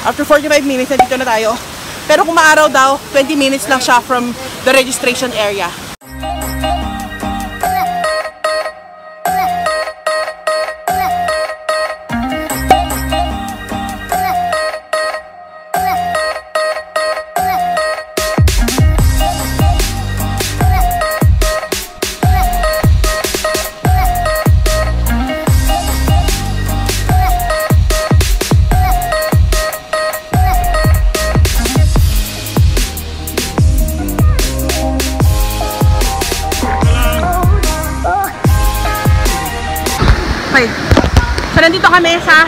After 45 minutes, nandito na tayo. Pero kung maaraw daw, 20 minutes lang siya from the registration area. Okay. So, nandito kami sa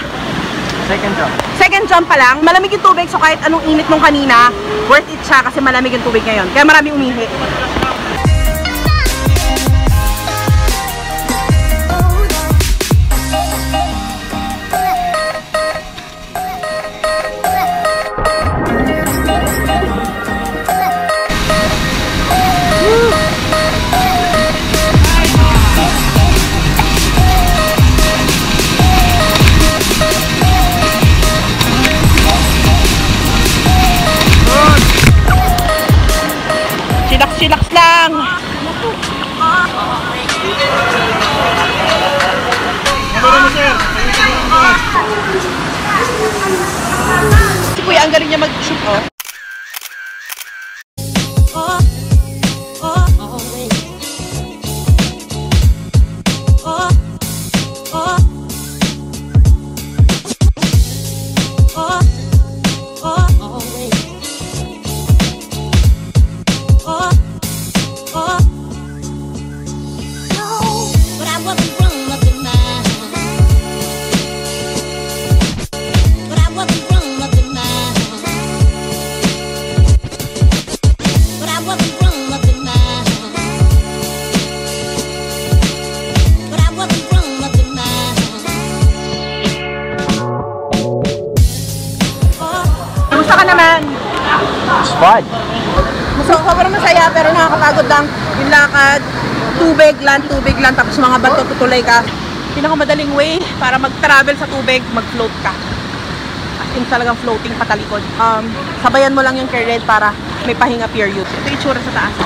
second jump pa lang. Malamig yung tubig, so kahit anong init nung kanina, worth it siya kasi malamig yung tubig ngayon. Kaya maraming umihi. Chillax lang. Si Kuya, ang galing niya mag-shoot, oh. Fun. Sobrang masaya pero nakakapagod lang yung lakad. Tubig lang, tapos mga bato tutulay ka. Pinakamadaling way para mag-travel sa tubig, mag-float ka. As in talagang floating patalikod. Sabayan mo lang yung current para may pahinga period. Ito yung itsura sa taas.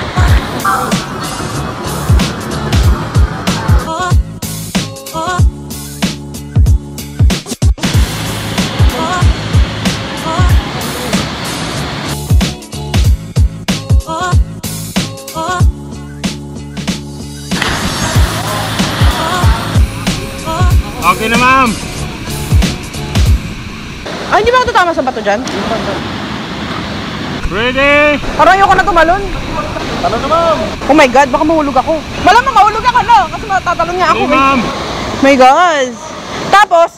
Okay na, ma'am. Ay, hindi ba ako tatama sa bato dyan? Ready? Parang ayoko na tumalon. Talo na, ma'am. Oh my God, baka mahulog ako. Malamang mahulog ako, no? Kasi matatalon nga ako. Okay, ma'am. My God. Tapos,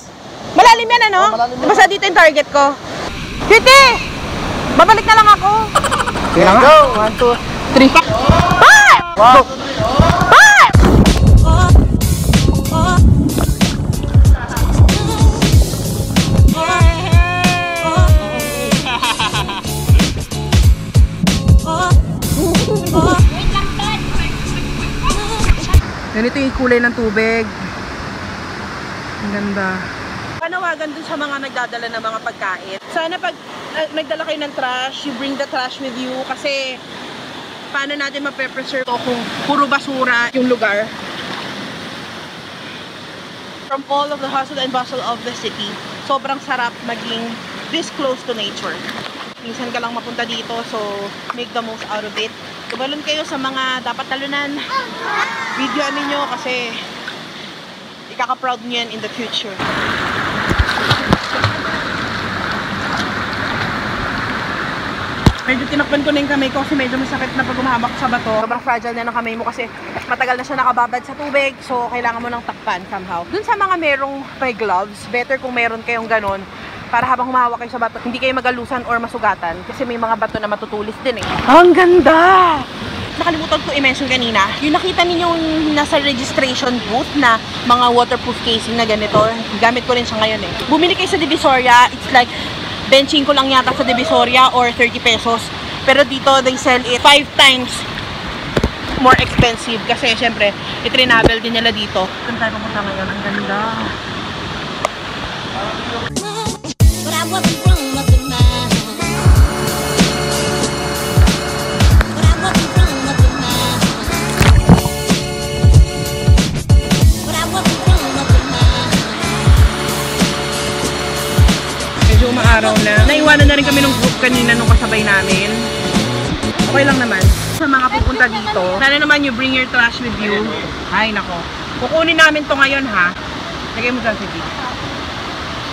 malalim yan, ano? Basta dito yung target ko. Titi! Babalik na lang ako. Okay na, go! 1, 2, 3. Ah! Wow. Go! Ah! Ganito yung kulay ng tubig. Ang ganda. Panawagan dun sa mga nagdadala ng mga pagkain. Sana pag nagdala kayo ng trash, you bring the trash with you. Kasi paano natin mape-preserve to kung puro basura yung lugar. From all of the hustle and bustle of the city, sobrang sarap maging this close to nature. Minsan ka lang mapunta dito, so make the most out of it. Tumalon kayo sa mga dapat talunan. Videoan ninyo kasi ikaka-proud nyo yan in the future. Medyo tinakpan ko na yung kamay ko kasi medyo masakit na pag umahamak sa bato. Sobrang fragile na ng kamay mo kasi matagal na siya nakababad sa tubig. So, kailangan mo ng takpan somehow. Dun sa mga merong may gloves, better kung meron kayong ganon. Para habang humahawak kayo sa bato, hindi kayo magalusan or masugatan. Kasi may mga bato na matutulis din eh. Ang ganda! Nakalimutan ko i-mention kanina. Yung nakita ninyong nasa registration booth na mga waterproof casing na ganito. Gamit ko rin siya ngayon eh. Bumili kayo sa Divisoria. It's like benching ko lang yata sa Divisoria or 30 pesos. Pero dito, they sell it 5 times more expensive. Kasi syempre, i-travel din nila dito. Saan tayo pumunta ngayon? Ang ganda. But I wasn't wrong, nothing araw na. Naiwanan na rin kami ng group kanina nung kasabay namin. Okay lang naman. Sa mga pupunta dito, sana naman you bring your trash with you. Ay, nako. Kukunin namin to ngayon, ha? Lagay mo dyan, sige.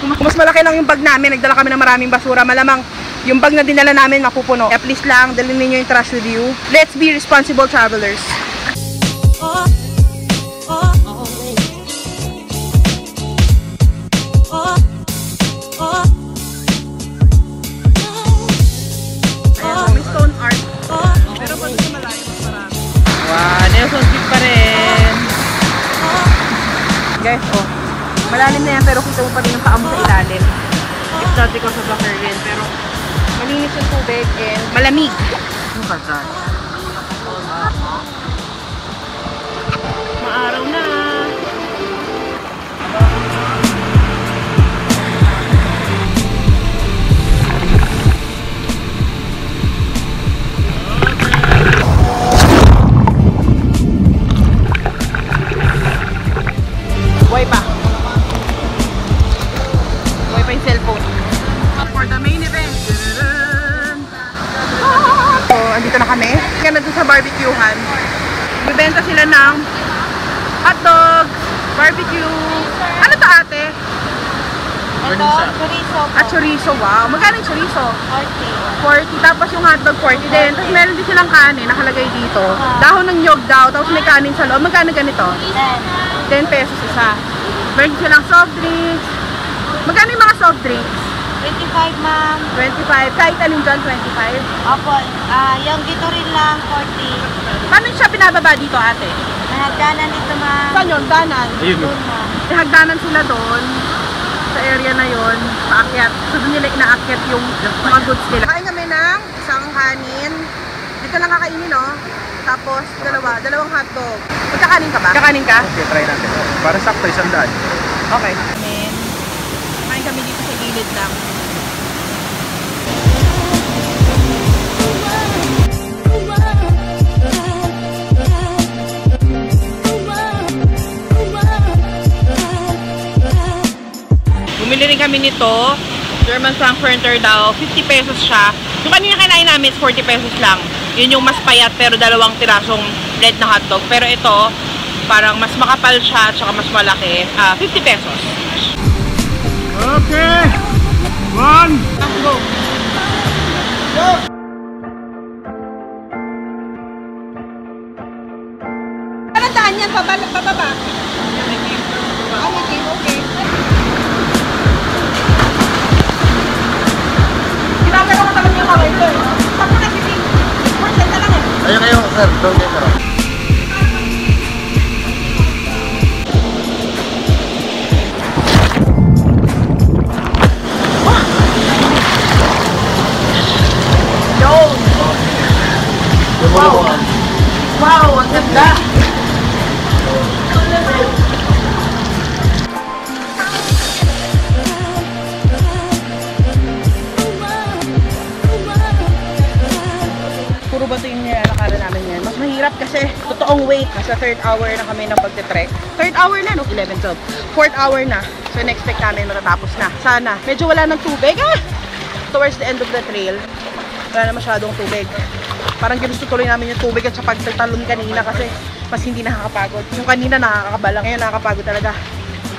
Kung mas malaki lang yung bag namin, nagdala kami ng maraming basura, malamang yung bag na dinala namin mapupuno. Kaya please lang, dalhin ninyo yung trash with you. Let's be responsible travelers. Ayan, may stone art. Pero pag sa malayo, mas marami. Wow, Nelson Street pa rin. Guys, oh. Malalim na yan, pero kita mo pa rin yung paa mo sa ilalim. It's not because of the current, pero malinis yung tubig and malamig. Ano ka dyan? Maaraw na. Buhay pa. Buhay pa yung cellphone. For the main event. So, andito na kami. Kaya na doon sa barbecuehan. Bibenta sila ng hotdogs, barbecue. Ano to ate? Ito, chorizo po. Chorizo. Wow. Magkano yung chorizo? 40. 40. Tapos yung hotdog 40 din. Tapos meron din silang kanin nakalagay dito. Dahon ng nyog daw. Tapos may kanin sa loob. Magkano ganito? 10 pesos isa. Meron silang soft drinks. Magkano yung mga soft drinks? 25, ma'am. 25. Kahit alin dyan, 25. Opo, yung dito rin lang, 40. Paano siya pinababa dito, ate? Nahagdanan dito, ma'am. Saan yun? Danan? Ayun. Doon, ma'am. Hagdanan sila doon. Sa area na yon, paakyat. So doon nila inaakyat yung mga goods nila. Kain kami ng isang kanin. Dito lang kakainin, no? Tapos dalawang hotdog. Magkakanin ka ba? Kakanin ka? Okay, try natin. Para sakto, 100. Okay. Kain kami dito sa gilid lang. Bumili rin kami nito. German Frankfurter daw. 50 pesos siya. Yung kanina kinain namin is 40 pesos lang. Yun yung mas payat pero dalawang tirasong red na hotdog. Pero ito, parang mas makapal siya at saka mas malaki. 50 pesos. Okay! One! Go! Go! Anong daan yan? Bababa? Okay. Ginagalaw ko talaga yung kamay ko eh. Tapos na kasi, percent na lang eh. Ayun kayo, sir. Doon kayo, sir. Yun! Wow! Wow, ang ganda! Puro bato yung nilalakaran namin yan. Mas mahirap kasi totoong wait. Nasa 3rd hour na kami ng pagtitrek. 3rd hour na, no? 11, 12. 4th hour na. So, in-expect namin matatapos na. Sana. Medyo wala ng tubig. Towards the end of the trail, wala na masyadong tubig. Parang ginusto tuloy namin yung tubig at sa pagtalon kanina kasi mas hindi nakakapagod. Yung kanina nakakabalang, ngayon nakakapagod talaga.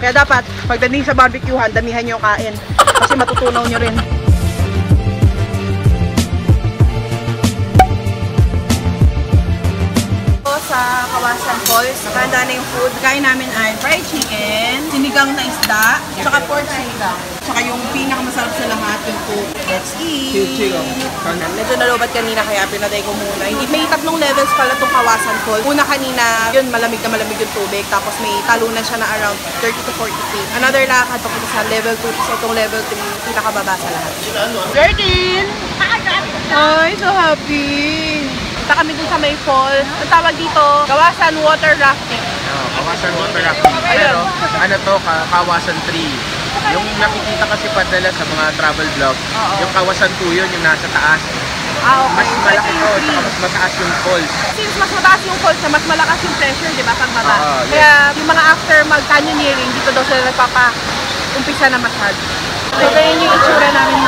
Kaya dapat, pagdating sa barbecuehan, damihan nyo yung kain. Kasi matutunaw nyo rin. Sa Kawasan Falls, nakahanda na yung food. Kain namin ay fried chicken, sinigang na isda, tsaka pork sinigang. Tsaka yung pinakamasarap sa lahat, yung cook. Let's eat! Medyo nalobat kanina kaya pinaday ko muna. May 3 levels pala itong Kawasan Falls. Una kanina, yun malamig na malamig yung tubig. Tapos may talunan siya na around 30 to 40 feet. Another lakad papunta sa level 2. Kasi itong level 3, pinakababa sa lahat. Gertin! Ay, so happy! Punta kami dun sa may fall. Ang tawag dito, Kawasan Water Rafting. Kawasan Water Rafting. Pero, ano to, Kawasan 3. Yung nakikita kasi padala sa mga travel vlog, yung Kawasan 2 yun, yung nasa taas. Okay. Mas malaki to, saka mas mataas yung falls. Since mas mataas yung falls na mas malakas yung pressure, di ba, pagbaba? Yes. Kaya yung mga after mag-canyoneering, dito daw sila nagpapa-umpisa na massage. So, ganyan yung itsura namin